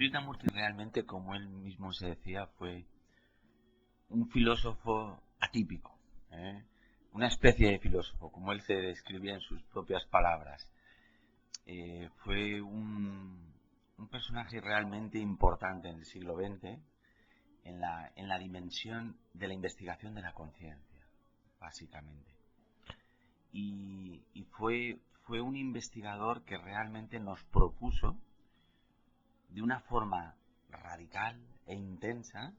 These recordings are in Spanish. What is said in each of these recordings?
Krishnamurti realmente, como él mismo se decía, fue un filósofo atípico, ¿eh? Una especie de filósofo, como él se describía en sus propias palabras. Fue un personaje realmente importante en el siglo XX en la dimensión de la investigación de la conciencia, básicamente. Y fue un investigador que realmente nos propuso, de una forma radical e intensa,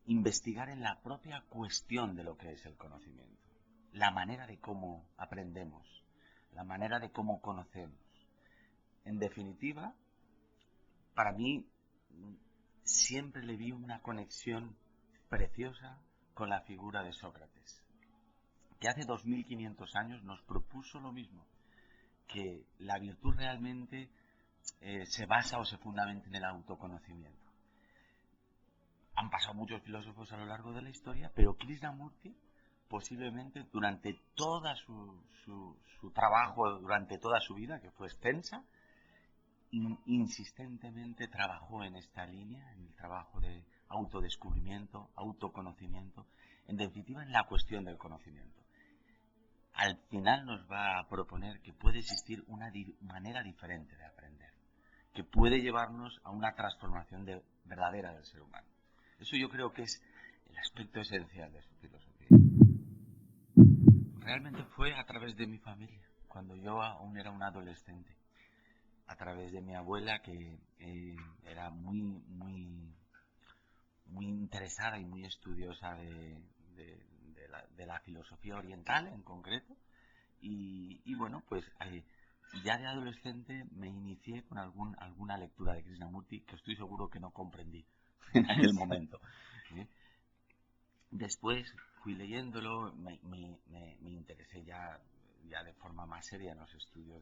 investigar en la propia cuestión de lo que es el conocimiento, la manera de cómo aprendemos, la manera de cómo conocemos. En definitiva, para mí siempre le vi una conexión preciosa con la figura de Sócrates, que hace 2500 años nos propuso lo mismo, que la virtud realmente se basa o se fundamenta en el autoconocimiento. Han pasado muchos filósofos a lo largo de la historia, pero Krishnamurti posiblemente durante toda su trabajo, durante toda su vida, que fue extensa, insistentemente trabajó en esta línea, en el trabajo de autodescubrimiento, autoconocimiento, en definitiva en la cuestión del conocimiento. Al final nos va a proponer que puede existir una manera diferente de aprender, que puede llevarnos a una transformación verdadera del ser humano. Eso yo creo que es el aspecto esencial de su filosofía. Realmente fue a través de mi familia, cuando yo aún era un adolescente, a través de mi abuela, que era muy interesada y muy estudiosa de la filosofía oriental en concreto. Y bueno, pues ya de adolescente me inicié con alguna lectura de Krishnamurti que estoy seguro que no comprendí en aquel momento. Después fui leyéndolo, me interesé ya de forma más seria en los estudios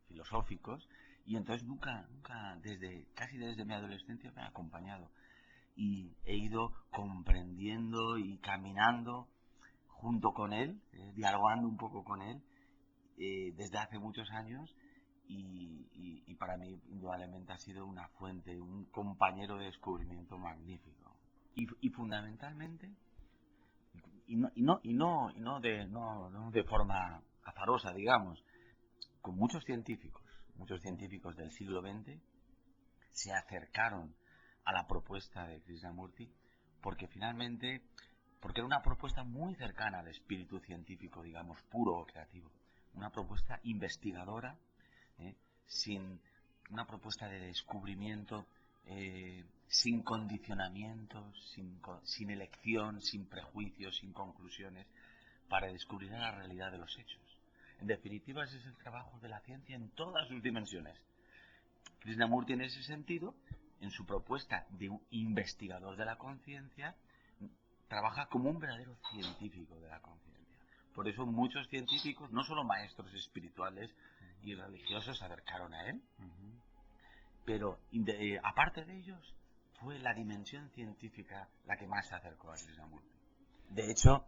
filosóficos, y entonces nunca casi desde mi adolescencia me ha acompañado y he ido comprendiendo y caminando junto con él, dialogando un poco con él desde hace muchos años, y para mí indudablemente ha sido una fuente, un compañero de descubrimiento magnífico. Y fundamentalmente, no de forma azarosa, digamos, con muchos científicos del siglo XX se acercaron a la propuesta de Krishnamurti porque era una propuesta muy cercana al espíritu científico, digamos, puro o creativo, una propuesta investigadora, sin una propuesta de descubrimiento, sin condicionamientos, sin elección, sin prejuicios, sin conclusiones, para descubrir la realidad de los hechos. En definitiva, ese es el trabajo de la ciencia en todas sus dimensiones. Krishnamurti, en ese sentido, en su propuesta de un investigador de la conciencia, trabaja como un verdadero científico de la conciencia. Por eso muchos científicos, no solo maestros espirituales y religiosos, se acercaron a él, pero aparte de ellos, fue la dimensión científica la que más se acercó a Krishnamurti. De hecho,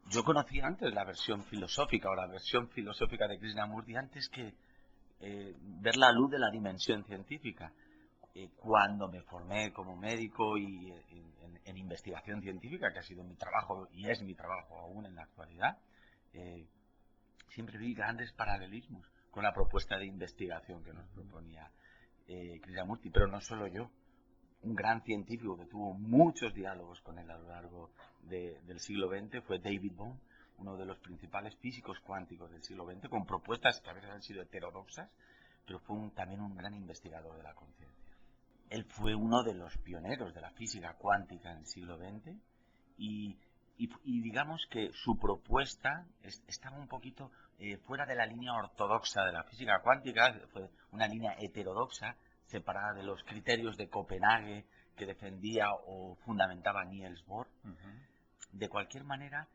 yo conocí antes la versión filosófica de Krishnamurti antes que ver la luz de la dimensión científica. Cuando me formé como médico y en investigación científica, que ha sido mi trabajo y es mi trabajo aún en la actualidad, siempre vi grandes paralelismos con la propuesta de investigación que nos proponía Krishnamurti, pero no solo yo. Un gran científico que tuvo muchos diálogos con él a lo largo del siglo XX fue David Bohm, uno de los principales físicos cuánticos del siglo XX, con propuestas que a veces han sido heterodoxas, pero fue también un gran investigador de la conciencia. Él fue uno de los pioneros de la física cuántica en el siglo XX y digamos que su propuesta estaba un poquito fuera de la línea ortodoxa de la física cuántica, fue una línea heterodoxa, separada de los criterios de Copenhague que defendía o fundamentaba Niels Bohr. De cualquier manera,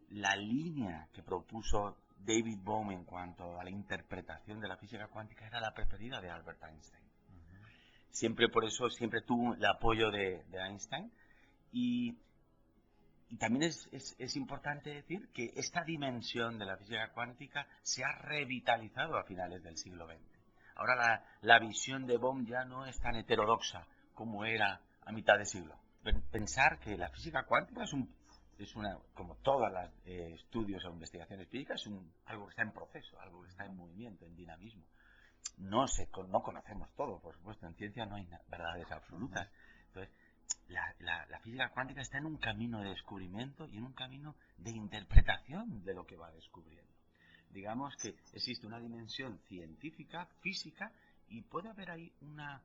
la línea que propuso David Bohm en cuanto a la interpretación de la física cuántica era la preferida de Albert Einstein. Por eso siempre tuvo el apoyo de Einstein. Y también es importante decir que esta dimensión de la física cuántica se ha revitalizado a finales del siglo XX. Ahora la visión de Bohm ya no es tan heterodoxa como era a mitad de siglo. Pensar que la física cuántica es una, como todos los estudios o investigaciones físicas, algo que está en proceso, algo que está en movimiento, en dinamismo. No conocemos todo, por supuesto, en ciencia no hay verdades absolutas. Entonces, la física cuántica está en un camino de descubrimiento y en un camino de interpretación de lo que va descubriendo. Digamos que existe una dimensión científica, física, y puede haber ahí una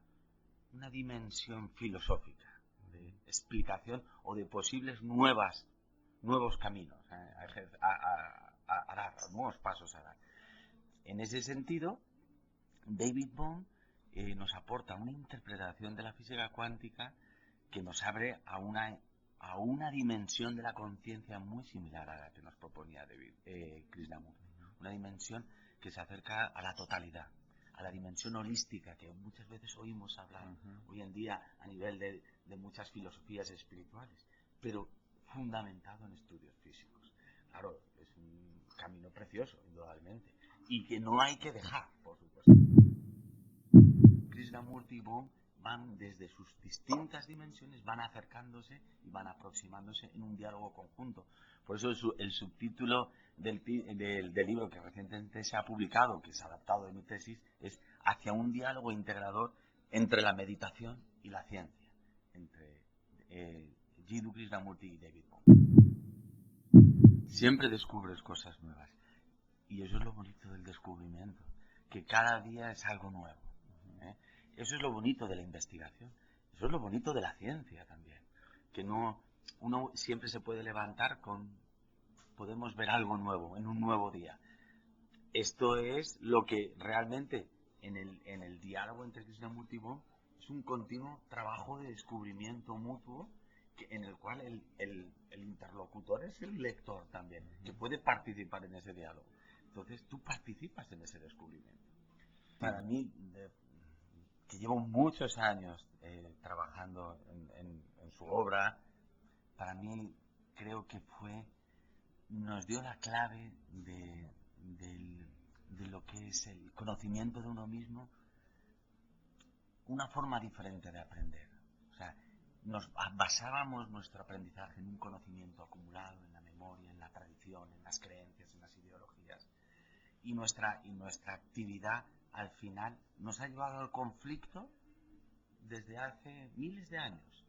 dimensión filosófica, de explicación o de posibles nuevos caminos a dar, nuevos pasos a dar. En ese sentido, David Bohm nos aporta una interpretación de la física cuántica que nos abre a una dimensión de la conciencia muy similar a la que nos proponía Krishnamurti. Una dimensión que se acerca a la totalidad, a la dimensión holística que muchas veces oímos hablar hoy en día a nivel de muchas filosofías espirituales, pero fundamentado en estudios físicos. Claro, es un camino precioso, indudablemente, y que no hay que dejar, por supuesto. Krishnamurti y Bohm van desde sus distintas dimensiones, van acercándose y van aproximándose en un diálogo conjunto. Por eso el subtítulo del libro que recientemente se ha publicado, que es adaptado de mi tesis, es Hacia un diálogo integrador entre la meditación y la ciencia, entre Jiddu Krishnamurti y David Bohm. Siempre descubres cosas nuevas y eso es lo bonito del descubrimiento, que cada día es algo nuevo. Eso es lo bonito de la investigación, eso es lo bonito de la ciencia también, que uno siempre se puede levantar podemos ver algo nuevo en un nuevo día. Esto es lo que realmente en el diálogo entre Krishnamurti y Bohm es un continuo trabajo de descubrimiento mutuo en el cual el interlocutor es el lector también, que puede participar en ese diálogo. Entonces tú participas en ese descubrimiento. Para mí, que llevo muchos años trabajando en su obra, para mí creo que nos dio la clave de lo que es el conocimiento de uno mismo, una forma diferente de aprender. O sea, nos basábamos nuestro aprendizaje en un conocimiento acumulado, en la memoria, en la tradición, en las creencias, en las ideologías. Y nuestra actividad, al final, nos ha llevado al conflicto desde hace miles de años.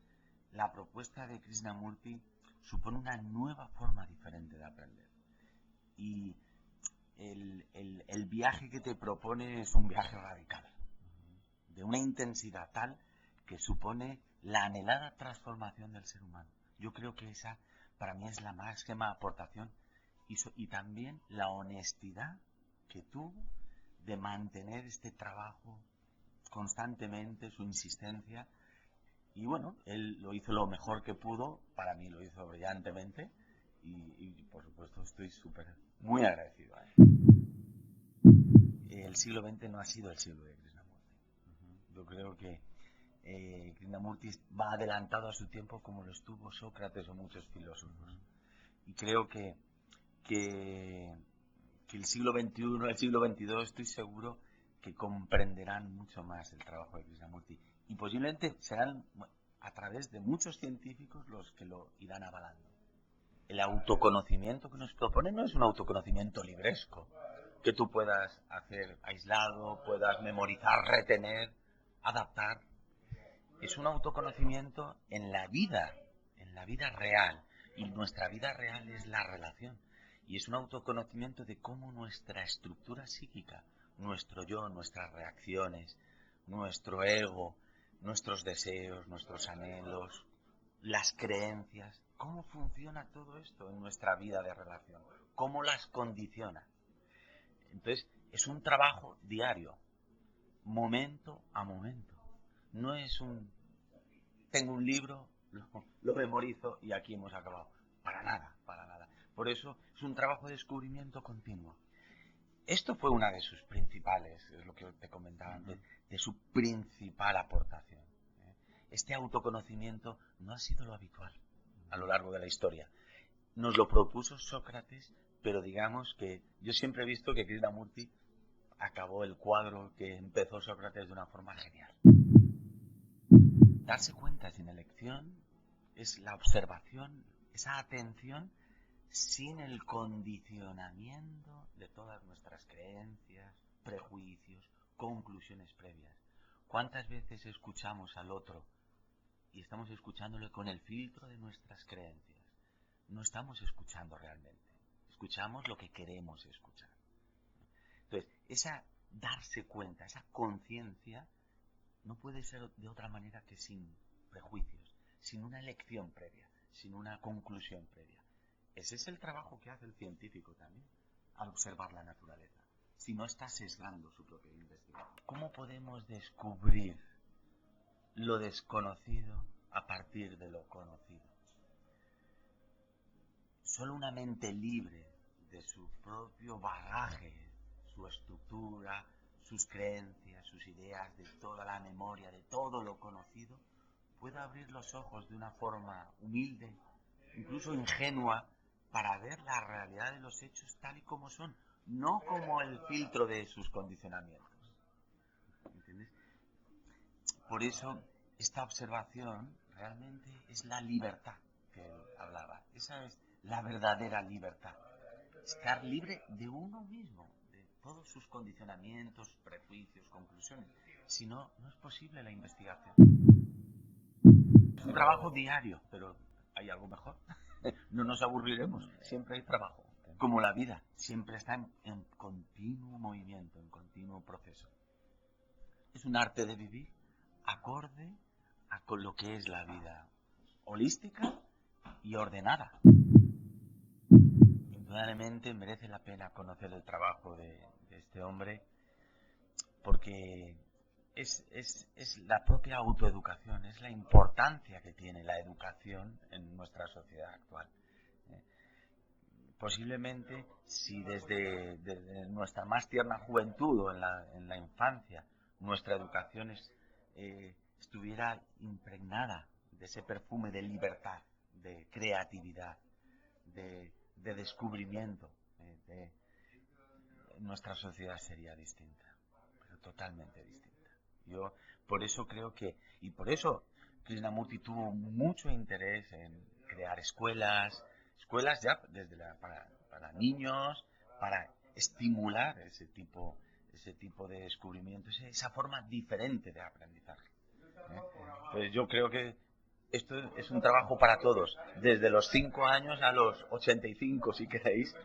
La propuesta de Krishnamurti supone una nueva forma diferente de aprender. Y el viaje que te propone es un viaje radical, de una intensidad tal que supone la anhelada transformación del ser humano. Yo creo que esa, para mí, es la máxima aportación y también la honestidad que tuvo de mantener este trabajo constantemente, su insistencia. Y bueno, él lo hizo lo mejor que pudo, para mí lo hizo brillantemente y por supuesto estoy muy agradecido a él. El siglo XX no ha sido el siglo de Krishnamurti. Yo creo que Krishnamurti va adelantado a su tiempo como lo estuvo Sócrates o muchos filósofos. Y creo que el siglo XXI, el siglo XXII, estoy seguro que comprenderán mucho más el trabajo de Krishnamurti. Y posiblemente serán a través de muchos científicos los que lo irán avalando. El autoconocimiento que nos propone no es un autoconocimiento libresco, que tú puedas hacer aislado, puedas memorizar, retener, adaptar. Es un autoconocimiento en la vida real. Y nuestra vida real es la relación. Y es un autoconocimiento de cómo nuestra estructura psíquica, nuestro yo, nuestras reacciones, nuestro ego, nuestros deseos, nuestros anhelos, las creencias, cómo funciona todo esto en nuestra vida de relación, cómo las condiciona. Entonces, es un trabajo diario, momento a momento. No es tengo un libro, lo memorizo y aquí hemos acabado. Para nada, para nada. Por eso es un trabajo de descubrimiento continuo. Esto fue una de sus principales, es lo que te comentaba antes, de su principal aportación. Este autoconocimiento no ha sido lo habitual a lo largo de la historia. Nos lo propuso Sócrates, pero digamos que yo siempre he visto que Krishnamurti acabó el cuadro que empezó Sócrates de una forma genial. Darse cuenta sin elección es la observación, esa atención sin el condicionamiento de todas nuestras creencias, prejuicios, conclusiones previas. ¿Cuántas veces escuchamos al otro y estamos escuchándole con el filtro de nuestras creencias? No estamos escuchando realmente. Escuchamos lo que queremos escuchar. Entonces, esa darse cuenta, esa conciencia, no puede ser de otra manera que sin prejuicios, sin una elección previa, sin una conclusión previa. Ese es el trabajo que hace el científico también, al observar la naturaleza, si no está sesgando su propia investigación. ¿Cómo podemos descubrir lo desconocido a partir de lo conocido? Solo una mente libre de su propio bagaje, su estructura, sus creencias, sus ideas, de toda la memoria, de todo lo conocido, puede abrir los ojos de una forma humilde, incluso ingenua, para ver la realidad de los hechos tal y como son, no como el filtro de sus condicionamientos. ¿Entiendes? Por eso, esta observación realmente es la libertad que él hablaba. Esa es la verdadera libertad. Estar libre de uno mismo, de todos sus condicionamientos, prejuicios, conclusiones. Si no, no es posible la investigación. Es un trabajo diario, pero hay algo mejor. No nos aburriremos, siempre hay trabajo. Como la vida, siempre está en continuo movimiento, en continuo proceso. Es un arte de vivir acorde a con lo que es la vida holística y ordenada. Indudablemente merece la pena conocer el trabajo de este hombre, porque es la propia autoeducación, es la importancia que tiene la educación en nuestra sociedad actual. Posiblemente, si desde nuestra más tierna juventud o en la infancia nuestra educación estuviera impregnada de ese perfume de libertad, de creatividad, de descubrimiento, nuestra sociedad sería distinta, pero totalmente distinta. Yo por eso creo que, y por eso Krishnamurti tuvo mucho interés en crear escuelas ya desde para niños, para estimular ese tipo de descubrimientos, esa forma diferente de aprendizaje. Pues yo creo que esto es un trabajo para todos, desde los 5 años a los 85, si queréis,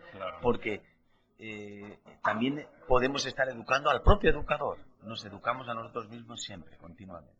porque también podemos estar educando al propio educador. Nos educamos a nosotros mismos siempre, continuamente.